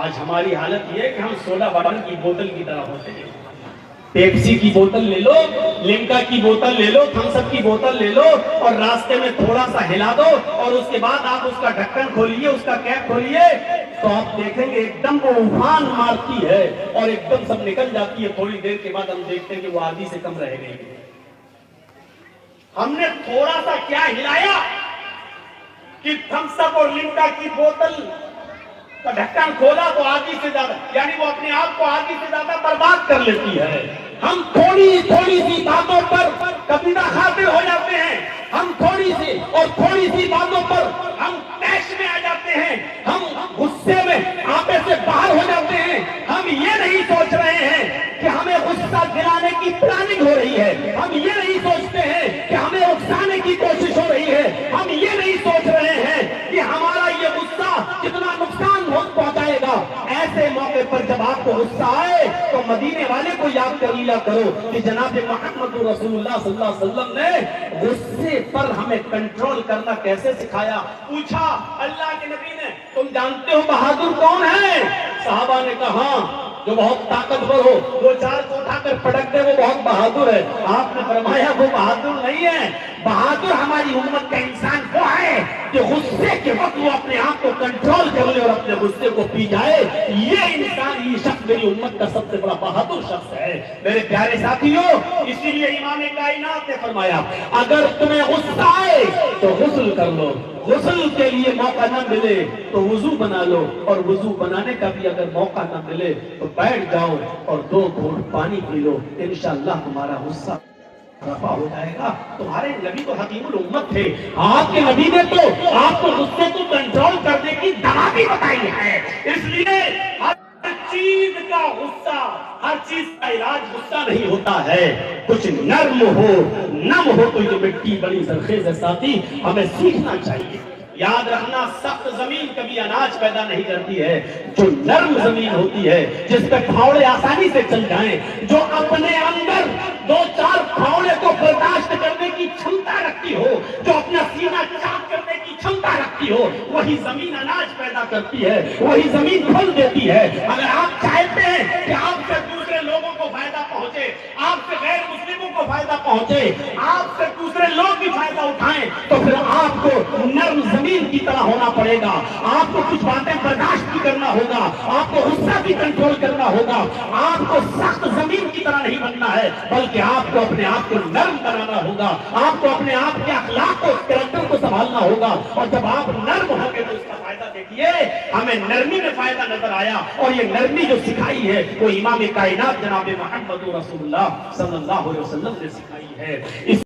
آج ہماری حالت یہ ہے کہ ہم سوڈا واٹر کی بوتل کی طرح ہوتے ہیں. پیپسی کی بوتل لے لو، لیمکا کی بوتل لے لو، تھمس اپ کی بوتل لے لو اور راستے میں تھوڑا سا ہلا دو اور اس کے بعد آپ اس کا ڈھکن کھولیے، اس کا کیپ کھولیے تو آپ دیکھیں گے ایک دم وہ افان مارتی ہے اور ایک دم سب نکل جاتی ہے. تھوڑی دیر کے بعد ہم دیکھتے ہیں کہ وہ آدھی سے کم رہ گئی. ہم نے تھوڑا سا کیا ہلایا کہ تھمس اپ اور لیمکا کی بوتل کا ڈھکن کھولا تو آدھی سے زیادہ، یعنی وہ اپنے آپ کو آدھی سے زیادہ برباد کر لیتی ہے. ہم تھوڑی سی باتوں پر کبیرہ خاطر ہو جاتے ہیں. ہم تھوڑی سی باتوں پر ہم طیش میں آ جاتے ہیں. ہم غصے میں آپے سے باہر ہو جاتے ہیں. ہم یہ نہیں سوچ رہے ہیں کہ ہمیں غصہ دلانے کی پلاننگ ہو رہی ہے. ہم یہ نہیں سوچتے ہیں کہ ہمیں اکسانے کی کوشش ہو رہی ہے. ہم یہ نہیں سوچ رہے ہیں کہ ہمارا یہ غصہ کتنا نقصان پہنچائے گا. ایسے موقع پر جب آپ کو غصہ آئے تو مدینے والے کو یاد کر لیا کرو کہ جناب محمد رسول اللہ صلی اللہ علیہ وسلم نے غصے پر ہمیں کنٹرول کرنا کیسے سکھایا. پوچھا اللہ کے نبی نے تم جانتے ہو بہادر کون ہے؟ صحابہ نے کہا جو بہت طاقتور ہو، دو چار کو اٹھا کر پٹک دے وہ بہت بہادر ہے. آپ نے فرمایا وہ بہادر نہیں ہے، بہادر ہماری امت کا انسان وہ ہے کہ غصے کے وقت وہ اپنے آپ کو کنٹرول کر لے اور اپنے غصے کو پی جائے. یہ انسان، یہ شخص میری امت کا سب سے بڑا بہادر شخص ہے. میرے پیارے ساتھیوں، اسی لیے امام کائنات نے فرمایا اگر تمہیں غصہ آئے تو غسل کر لو. غسل کے لیے موقع نہ ملے تو وضو بنا لو، اور وضو بنانے کا بھی اگر موقع نہ ملے تو بیٹھ جاؤ اور 2 گھونٹ پانی پی لو. انشاءاللہ تمہارا غصہ رفع ہو جائے گا. تمہارے نبی تو حکیم الامت تھے. آپ کے نبی نے تو آپ کو غصے کو کنٹرول کرنے کی دوا بھی بتائی ہے. اس لیے ہر چیز کا غصہ، ہر چیز کا علاج غصہ نہیں ہوتا ہے. کچھ نرم ہو تو یہ مٹی بڑی زرخیز ہے. ساتھی ہمیں سیکھنا چاہیے. یاد رکھنا سخت زمین کبھی اناج پیدا نہیں کرتی ہے. جو نرم زمین ہوتی ہے، جس پہ پھاوڑے آسانی سے چل جائیں، جو اپنے اندر 2-4 پھاوڑے کو برداشت کرنے کی چھمتا رکھتی ہو، جو اپنا سینہ چاک کرنے کی چھمتا رکھتی ہو، وہی زمین اناج پیدا کرتی ہے، وہی زمین پھل دیتی ہے. اگر آپ چاہتے ہیں کہ آپ سے دوسرے لوگوں کو فائدہ پہنچے، آپ سے غیر مسلموں کو فائدہ پہنچے، آپ سے دوسرے لوگ بھی فائدہ اٹھائیں، تو پھر آپ کو نرم زمین کی طرح ہونا پڑے گا. آپ کو کچھ باتیں برداشت بھی کرنا ہوگا، آپ کو غصہ بھی کنٹرول کرنا ہوگا. آپ کو سخت زمین کی طرح نہیں بننا ہے، بلکہ آپ کو اپنے آپ کو نرم بنانا ہوگا. آپ کو اپنے آپ کے اخلاق کو، کریکٹر کو سنبھالنا ہوگا. اور جب آپ نرم ہوں گے تو اس کا فائدہ دیکھیے. ہمیں نرمی میں فائدہ نظر آیا، اور یہ نرمی جو سکھائی ہے وہ امام کائنات جناب محمد رسول اللہ صلی اللہ علیہ وسلم نے سکھائی ہے.